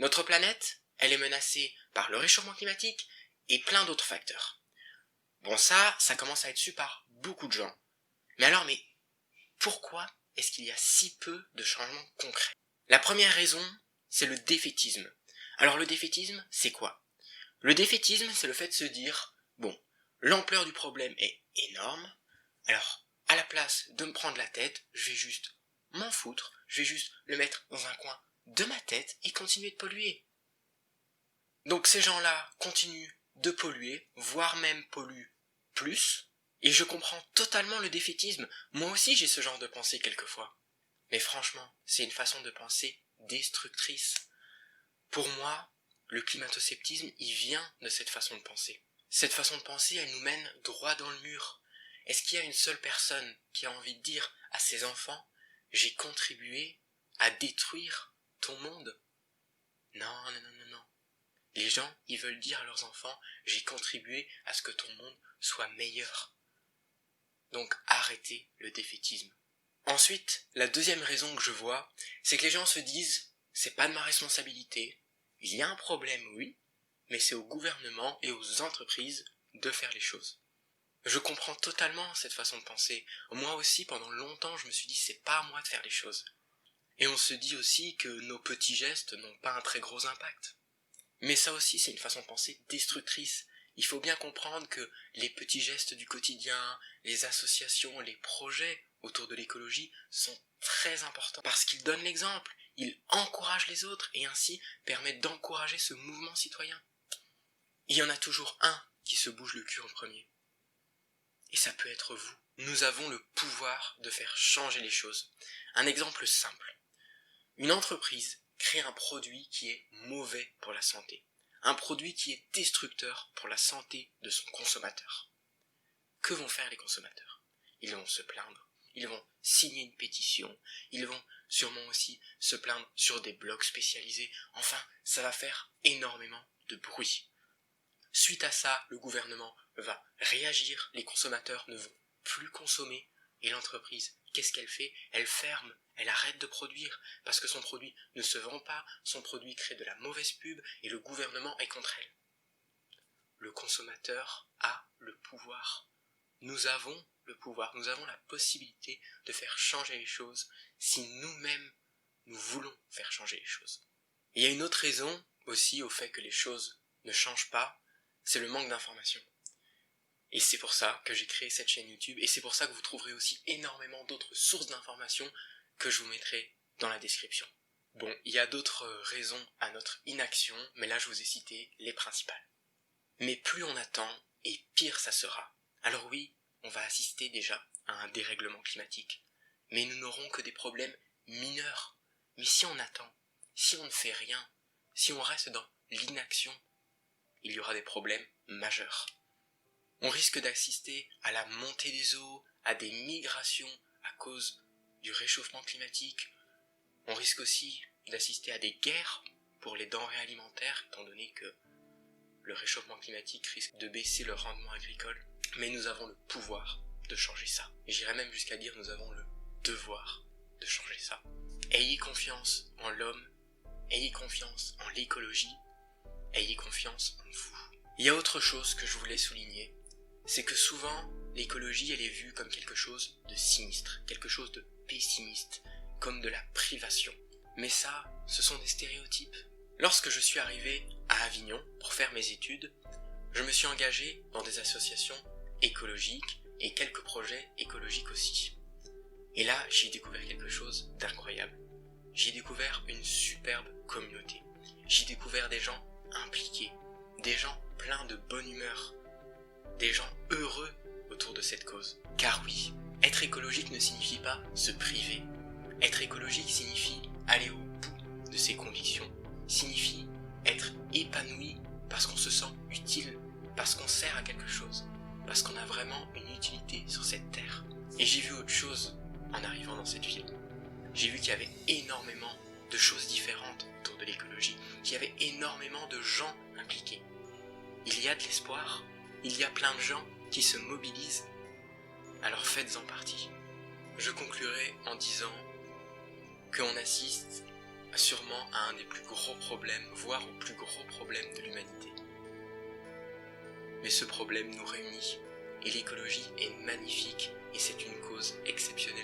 Notre planète, elle est menacée par le réchauffement climatique et plein d'autres facteurs. Bon, ça commence à être su par beaucoup de gens. Mais pourquoi est-ce qu'il y a si peu de changements concrets? La première raison, c'est le défaitisme. Alors le défaitisme, c'est quoi? Le défaitisme, c'est le fait de se dire, bon, l'ampleur du problème est énorme, alors à la place de me prendre la tête, je vais juste m'en foutre, je vais juste le mettre dans un coin de ma tête et continuer de polluer. Donc ces gens-là continuent de polluer, voire même polluent plus, et je comprends totalement le défaitisme. Moi aussi j'ai ce genre de pensée quelquefois. Mais franchement, c'est une façon de penser destructrice. Pour moi, le climato-sceptisme, il vient de cette façon de penser. Cette façon de penser, elle nous mène droit dans le mur. Est-ce qu'il y a une seule personne qui a envie de dire à ses enfants « J'ai contribué à détruire ton monde » ? Non. Les gens, ils veulent dire à leurs enfants « J'ai contribué à ce que ton monde soit meilleur ». Donc arrêtez le défaitisme. Ensuite, la deuxième raison que je vois, c'est que les gens se disent « C'est pas de ma responsabilité, il y a un problème, oui, mais c'est au gouvernement et aux entreprises de faire les choses ». Je comprends totalement cette façon de penser. Moi aussi, pendant longtemps, je me suis dit « C'est pas à moi de faire les choses ». Et on se dit aussi que nos petits gestes n'ont pas un très gros impact. Mais ça aussi, c'est une façon de penser destructrice. Il faut bien comprendre que les petits gestes du quotidien, les associations, les projets autour de l'écologie sont très importants parce qu'ils donnent l'exemple, ils encouragent les autres et ainsi permettent d'encourager ce mouvement citoyen. Il y en a toujours un qui se bouge le cul en premier. Et ça peut être vous. Nous avons le pouvoir de faire changer les choses. Un exemple simple. Une entreprise crée un produit qui est mauvais pour la santé. Un produit qui est destructeur pour la santé de son consommateur. Que vont faire les consommateurs? Ils vont se plaindre, ils vont signer une pétition, ils vont sûrement aussi se plaindre sur des blogs spécialisés. Enfin, ça va faire énormément de bruit. Suite à ça, le gouvernement va réagir, les consommateurs ne vont plus consommer, et l'entreprise, qu'est-ce qu'elle fait? Elle ferme, elle arrête de produire, parce que son produit ne se vend pas, son produit crée de la mauvaise pub, et le gouvernement est contre elle. Le consommateur a le pouvoir. Nous avons le pouvoir, nous avons la possibilité de faire changer les choses si nous-mêmes nous voulons faire changer les choses. Et il y a une autre raison aussi au fait que les choses ne changent pas, c'est le manque d'information. Et c'est pour ça que j'ai créé cette chaîne YouTube, et c'est pour ça que vous trouverez aussi énormément d'autres sources d'informations que je vous mettrai dans la description. Bon, il y a d'autres raisons à notre inaction, mais là je vous ai cité les principales. Mais plus on attend, et pire ça sera. Alors oui, on va assister déjà à un dérèglement climatique, mais nous n'aurons que des problèmes mineurs. Mais si on attend, si on ne fait rien, si on reste dans l'inaction, il y aura des problèmes majeurs. On risque d'assister à la montée des eaux, à des migrations à cause du réchauffement climatique. On risque aussi d'assister à des guerres pour les denrées alimentaires, étant donné que le réchauffement climatique risque de baisser le rendement agricole. Mais nous avons le pouvoir de changer ça. Et j'irais même jusqu'à dire nous avons le devoir de changer ça. Ayez confiance en l'homme, ayez confiance en l'écologie, ayez confiance en vous. Il y a autre chose que je voulais souligner, c'est que souvent l'écologie elle est vue comme quelque chose de sinistre, quelque chose de pessimiste, comme de la privation. Mais ça, ce sont des stéréotypes. Lorsque je suis arrivé à Avignon pour faire mes études, je me suis engagé dans des associations écologiques et quelques projets écologiques aussi. Et là, j'ai découvert quelque chose d'incroyable. J'ai découvert une superbe communauté. J'ai découvert des gens impliqués, des gens pleins de bonne humeur, des gens heureux autour de cette cause. Car oui, être écologique ne signifie pas se priver. Être écologique signifie aller au bout de ses convictions, signifie être épanoui parce qu'on se sent utile, parce qu'on sert à quelque chose, parce qu'on a vraiment une utilité sur cette terre. Et j'ai vu autre chose en arrivant dans cette ville. J'ai vu qu'il y avait énormément de choses différentes autour de l'écologie, qu'il y avait énormément de gens impliqués. Il y a de l'espoir, il y a plein de gens qui se mobilisent, alors faites-en partie. Je conclurai en disant qu'on assiste sûrement à un des plus gros problèmes, voire au plus gros problème de l'humanité. Mais ce problème nous réunit, et l'écologie est magnifique, et c'est une cause exceptionnelle.